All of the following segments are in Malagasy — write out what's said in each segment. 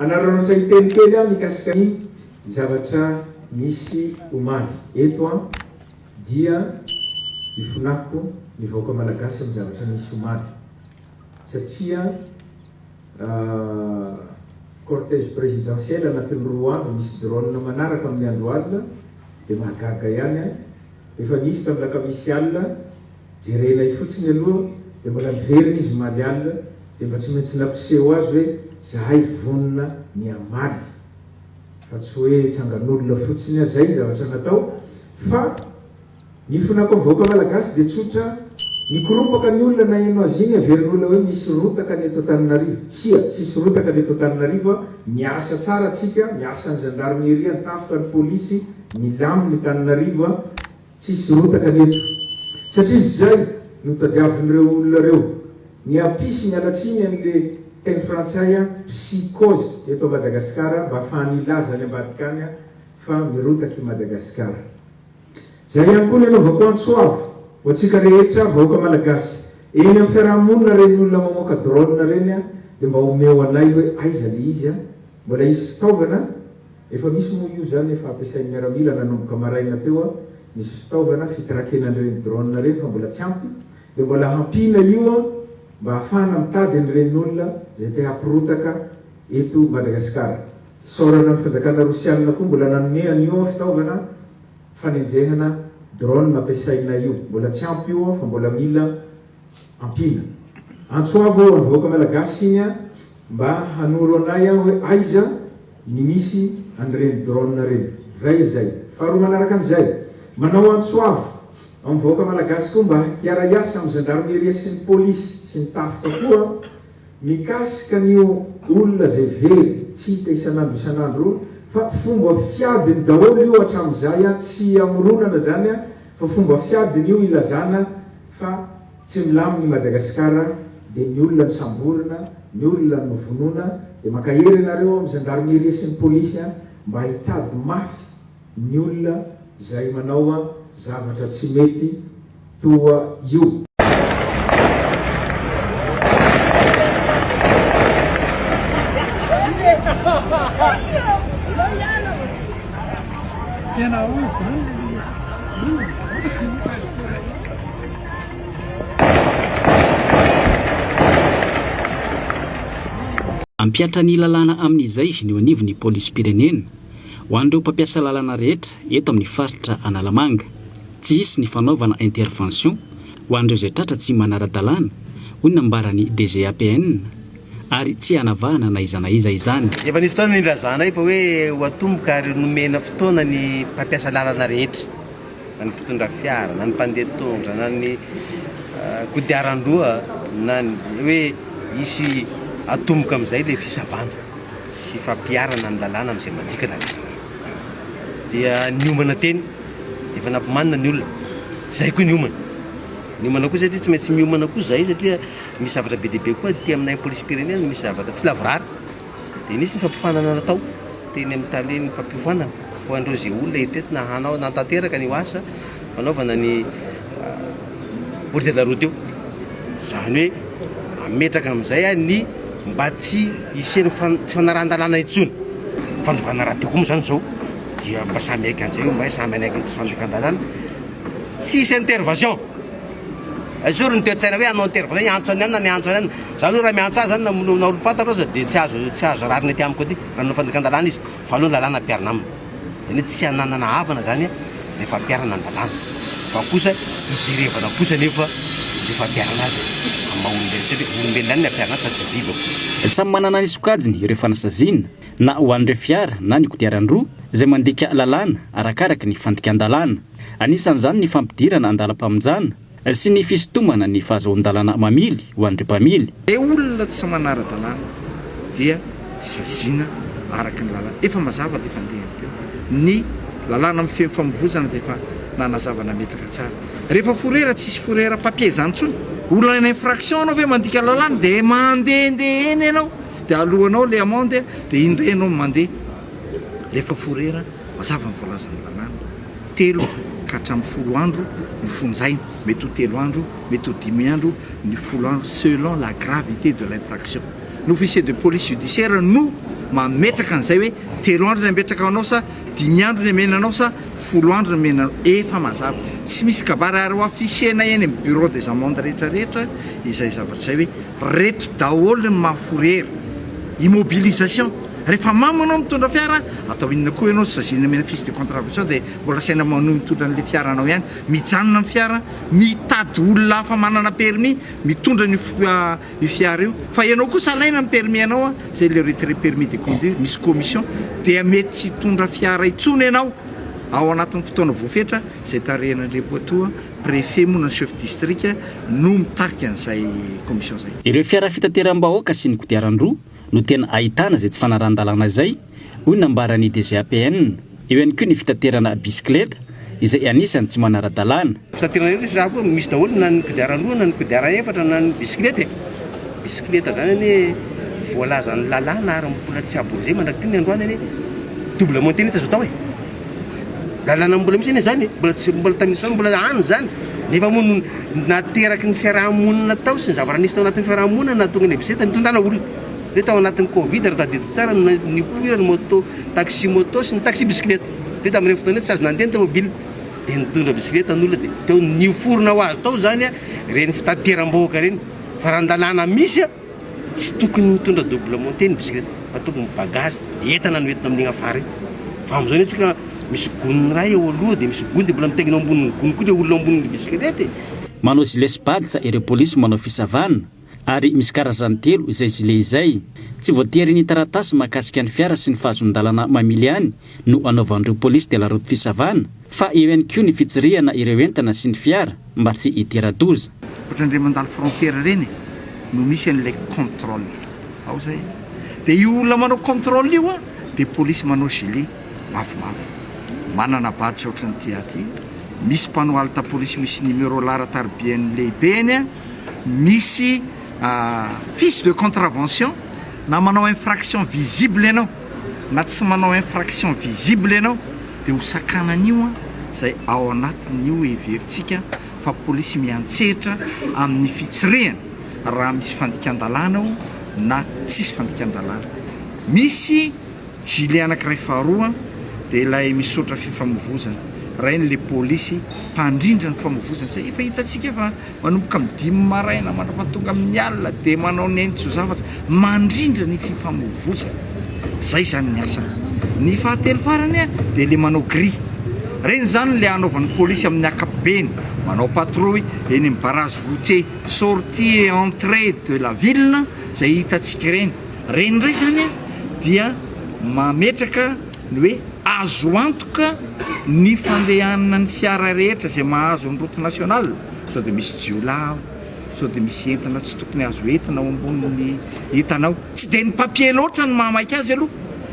anaranotra itenikely a mikasika ny zavatra misy omaly eto a dia ifonako ny vahoaka malagasy amin'ny zavatra misy omaly satria cortège présidentiel anatin'ny 2 andro misy drone manaraka amin'ny andro alina dia mahagaga ihany efa nisy tamin'ny lakamisy alina jerenay fotsiny aloha dia mbola miverina izy maly alina dia mba tsy maintsy nampiseho azy hoe zahay vonona ny amaly fa tsy hoe tsangan'olona fotsiny a zay zavatra natao fa ny fonako amin'ny vahoaka malagasy dia tsotra nikoropaka ny olona na eno azy iny averin'olona hoe misy rotaka ny eto Antananarivo tsisy rotaka ny eto Antananarivo miasa tsara atsika miasa ny gendarmerie ny tafika ny polisy milamy ny Antananarivo tsisy rotaka ny eto satria zay no tadiavin'ireo olona reo ny apisy mialatsiny amin'le teny frantsay psychose eto Madagasikara mba ahafahany ilaza any ambadika any fa mirotaka i Madagasikara zay ihany koa ny anaovako antsoavo ho atsika rehetra vahoaka malagasy eny amin'ny fiarahamonina reny olona mamoaka drone reny dia mba omeo anay hoe aiza le izy mbola izy fitaovana efa misy moa io zany efa ampiasain'ny miaramila nanomboka maraina teo misy fitaovana fitarakenan'ireny drone reny fa mbola tsy ampy dia mbola hampina io mba ahafahana mitady an'ireny olona zay te hampirotaka eto Madagasikara saorana ny fanjakana rosianina koa mbola nanome an'io fitaovana fanenjehana drone ampiasaina io mbola tsy ampy io fa mbola mila ampina antsoavo amin'ny vahoaka malagasy iny mba hanoro anay hoe aiza ny misy an'ireny drone reny ray zay faharoa manaraka an'izay manao antsoavo amin'ny vahoaka malagasy koa mba hiara-iasa amin'ny gendarmerie sy ny polisy sy ny tafika koa mikasika nyo olona zay very tsy hita isanandro fa fomba fiadiny daholo io hatramin'izay tsy amoronana zany fa fomba fiadiny io ilazana fa tsy milamy ny Madagasikara dia ny olona ny samborina ny olona ny vonona dia makahery anareo amin'ny gendarmerie sy ny polisy mba hitady mafy ny olona zay manao zavatra tsy mety toa io. Ampiatra ny lalàna amin'izay ny anivon'ny polisy pirenena ho an'ireo mpampiasa lalàna rehetra eto amin'ny faritra Analamanga tsy hisy ny fanaovana intervention ho an'ireo izay tratra tsy manara-dalàna hoy nambarany DGAPN ary tsy hanavahana na iza izany. Efa nisy fotoana nilazana fa hoe ho atomboka ary nomena fotoana ny mpampiasa lalàna rehetra na ny mpitondra fiara na ny mpandeha tongotra na ny kodiaran-droa na hoe isy atomboka amin'izay le fisavana sy fampiarana amin'ny lalàna amin'izay mandikana dia ny omana teny efa nampimanina ny olona zay koa ny omana koa satria tsy maintsy miomana koa zay satria misy zavatra be dia be koa ty aminay polisy pirenena misy zavatra tsy lavorary dia nisy ny fampifanana natao teny amin'ny tale ny fampifanana ho andreo zay olona etetina hanao nantanteraka ny asa fanaovana ny porte de la route eo zany hoe ametraka amin'izay ny mba tsy hiseny tsy fanarahan-dalàna intsony fandrovana raha teo koa moa zany zao dia mba samy aiky an'izay io mba samy anaiky ny tsy fandekan-dalàna tsy hisy intervention azoro ny toe-tsaina hoe anao intervention iantso any na ny antso any zany hoe raha miantso azy zany na olo fantatra aza dia tsy azo rariny aty amiko aty raha nao fandekan-dalàna izy fa aloha lalàna ampiarina aminy zany tsy hananana havana zany rehefa ampiarana ny dalàna fa kosa hijerevana kosa nefa rehefa ampiarana azy maha-olombelona satria olombelona any ny ampiarana azy fa tsy biby samy manana ny sokajiny ireo fanasazina na ho an'ireo fiara na ny kodiaran-droa izay mandika lalàna arakaraka ny fandikan-dalàna anisan'izany ny fampidirana andalam-pamonjana sy ny fisintomana ny fahazoan-dalàna mamily ho an'ireo mpamily. Le olona tsy manara-dalàna dia sazina araka ny lalàna efa mazava le fandehany teo ny lalàna amin'ny fifamoivozana dia efa nanazavana metraka tsara rehefa forera tsisy forera papier zany tsony olona ny infraction anao ve mandika lalàna dia mandehandeha eny ianao dia alohanao le amande dia indray ianao mandeha rehefa forera mazava ny voalazany lalàna 3 ka hatramin'ny 10 andro ny fonjaina mety ho 3 andro mety ho 10 andro ny 10 andro selon la gravité de l'infraction. L'officier de police judiciaire nous mametraka an'izay hoe 3 andro ny ametraka anao sa 5 andro ny menanao sa 10 andro ny menanao efa mazava tsy misy kabary ary ho afisiena eny amin'ny bureau des amendes rehetrarehetra izay zavatra izay hoe reto daholo ny mahaforery immobilisation rehefa mamanao mitondra fiara atao inona koa ianao sazina mena fiche de contravention dia mbola saina manao mitondra n'le fiaranao ihany mijanona amin'ny fiara mitady olona hafa manana permis mitondra ny fiara io fa ianao koa salaina ny permis anao zay le retrait permis de conduire misy commission dia mety tsy hitondra fiara itsony ianao ao anatin'ny fotoana voafetra zay tarehan'Andriamatoa préfet moa na chef district no mitarika an'izay commission zay. Ireo fiara fitateram-bahoaka sy ny kodiaran-droa no tena ahitana zay tsy fanaran-dalàna zay hoy nambarany DGAPN. Eo ihany koa ny fitaterana bisikileta izay anisany tsy manara-dalàna. Fitaterana rehetra za koa misy daholo na ny kodiaran-droa na ny kodiaran efatra na ny bisikileta. Bisikileta zany hoe voalaza ny lalàna ary mbola tsy aborizay mandraky ny androany hoe double montée tsy azo atao e. Lalàna mbola misy eny zany mbola tamisao mbola any zany nefa moa nateraky ny fiarahamonina tao sy ny zava-ranisy tao anatin'ny fiarahamonina nahatonga ny bisikileta mitondrana olona. Re tao anatin'ny Covid ary tadidiko tsara ny poira ny moto taxi moto sy ny taxi bisikileta. Re tamin'ireny fotoana tsy azo nandeha ny tomobile dia nitondra bisikileta n'olona dia teo niforona ho azy tao zany reny fitateram-bahoaka reny fa raha an-dalàna misy tsy tokony mitondra double montée ny bisikileta fa tokony bagage entana no entina amin'igny afara fa amin'izao ny antsika misy goniny raha eo aloha dia misy gony dia mbola mitaingina ambonin'ny gony koa dia olona ambonin'ny bisikileta. Manao gilet pade ireo polisy manao fisavana ary misy karazany 3 izay gilet izay tsy voatery ny taratasy mahakasika ny fiara sy ny fahazon-dalana mamily ihany no anaovan'ireo polisy de la route fisavana fa eo ihany koa ny fitsirihana ireo entana sy ny fiara mba tsy hitera-doza. Ohatran'ireo mandalo frontière reny no misy an'ilay contrôle ao zay dia io olona manao contrôle io dia polisy manao gilet mavomavo manana badge ohatran'ny ty misy mpanao alta polisy misy numéro lara-tarbiany lehibe eny misy fiche de contravention na manao infraction visible ianao na tsy manao infraction visible ianao dia hosakanan'io zay ao anatin'io everitsika fa polisy miantsehatra amin'ny fitsirehana raha misy fandikan-dalàna ao na tsisy fandikan-dalàna. Misy gilet anankiray faharoa dia ilay misaotra fifamoivozana raha iny le polisy mpandrindra ny famoivozana zay efa hitantsika fa manomboka midimy maraina mandrapatonga amin'ny alina dia manao ny ainy-tsy-zavatra mandrindra ny fifamoivozana zay zany ny asany. Ny fahatelo farany dia le manao gris reny zany le anaovan'ny polisy amin'ny akapobeny manao patrouille eny amin'ny barrage routier sortie et entrée de la ville zay hitantsika reny ndray zany dia mametraka ny hoe azo antoka ny fandehanana ny fiara rehetra zay mahazo ny route nationale sao dia misy jiolao sao dia misy entana tsy tokony azo entina ao amboniny hitanao tsy dia ny papier loatra ny mahamaika azy aloha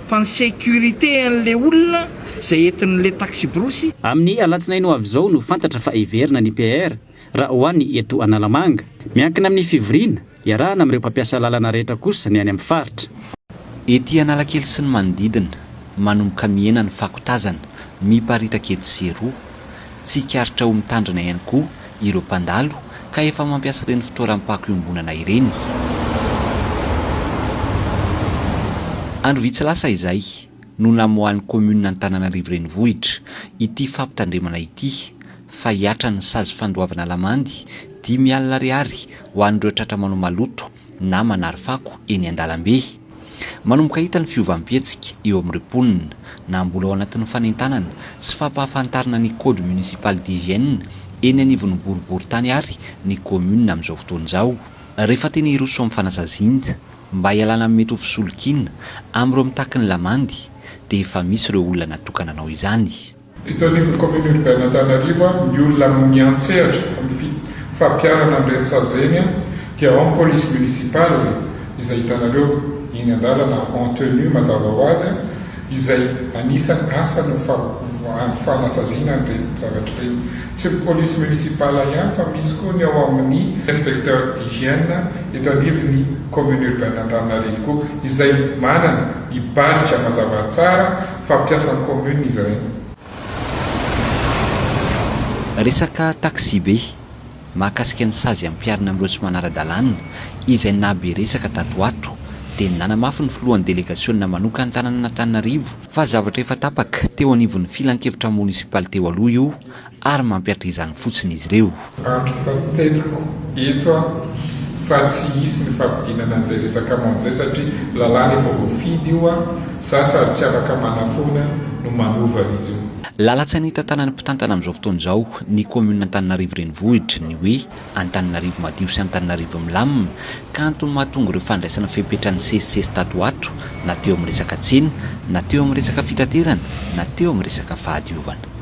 fa ny sécurité an'le olona zay entin'le taxi brosy. Amin'ny alatsinainy ho avy izao no fantatra fa iverina ny PR raha ho an'ny eto Analamanga miankina amin'ny fivoriana iarahana amin'ireo mpampiasa lalana rehetra kosa ny any amin'ny faritra. Ety Analakely sy ny manodidina manomboka miena ny fakotazana miparitaka ety seroa tsy hikaritra ho mitandrina ihany koa ireo mpandalo ka efa mampiasa ireny fitoeram-pako iombonana ireny. Andro vitsy lasa izay no namohan'ny commune Antananarivo renivohitra ity fampitandremana ity fa hiatra ny sazy fandoavana lamandy 10,000 ariary ho an'ireo tratra manao maloto na manary fako eny an-dalambe. Manomboka hita ny fiovam-pietsika eo amin'ny reponina na mbola ao anatin'ny fanentanana sy fampahafantarana ny code municipal d'hygiène eny anivon'ny boribory-tany ary ny commune amin'izao fotoana izao. Rehefa teny iroso amin'ny fanasazinda mba hialana amin'ny mety ho fisolokiana amin'ireo mitaky ny lamandy dia efa misy ireo olona natokana anao izany. Eto anivon'ny commune urbaine Antananarivo ny olona miantsehatra amin'ny fampiarana amin'ny retsazeny dia ao amin'ny police municipale izay hitanareo iny an-dalana en tenue mazava ho azy izay anisany asa no fanasaziana an'ireny zavatra ireny. Tsy ny police municipale ihany fa misy koa ny ao amin'ny inspecteur d'hygiène eto anivon'ny commune urbaine Antananarivo koa izay manana i badge mazava tsara fampiasan'ny commune izy ireny. Resaka taxi be mahakasika ny sazy ampiarina amin'ireo tsy manara-dalàna izay nabe resaka tato ato dia nanamafy ny filohan'ny délégationna manoka ny tanàn'Antananarivo fa zavatra efa tapaka teo anivon'ny filan-kevitra munisipaly teo aloha io ary mampiatra izany fotsiny izy ireo. Antokatetiko eto fa tsy hisy ny fampidinana an'izay resaka monjay satria lalàna efa voafidy io sasa tsy afaka manafona no manovana izy io. Lalatsy anita tanàny mpitantana amin'izao fotoana izao ny commune Antananarivo renivohitra ny hoe Antananarivo madio sy Antananarivo milamina ka antony mahatonga ireo fandraisana fepetrany sesisesy tato ato na teo amin'ny resaka tsena na teo amin'ny resaka fitaterana na teo amin'ny resaka fahadiovana.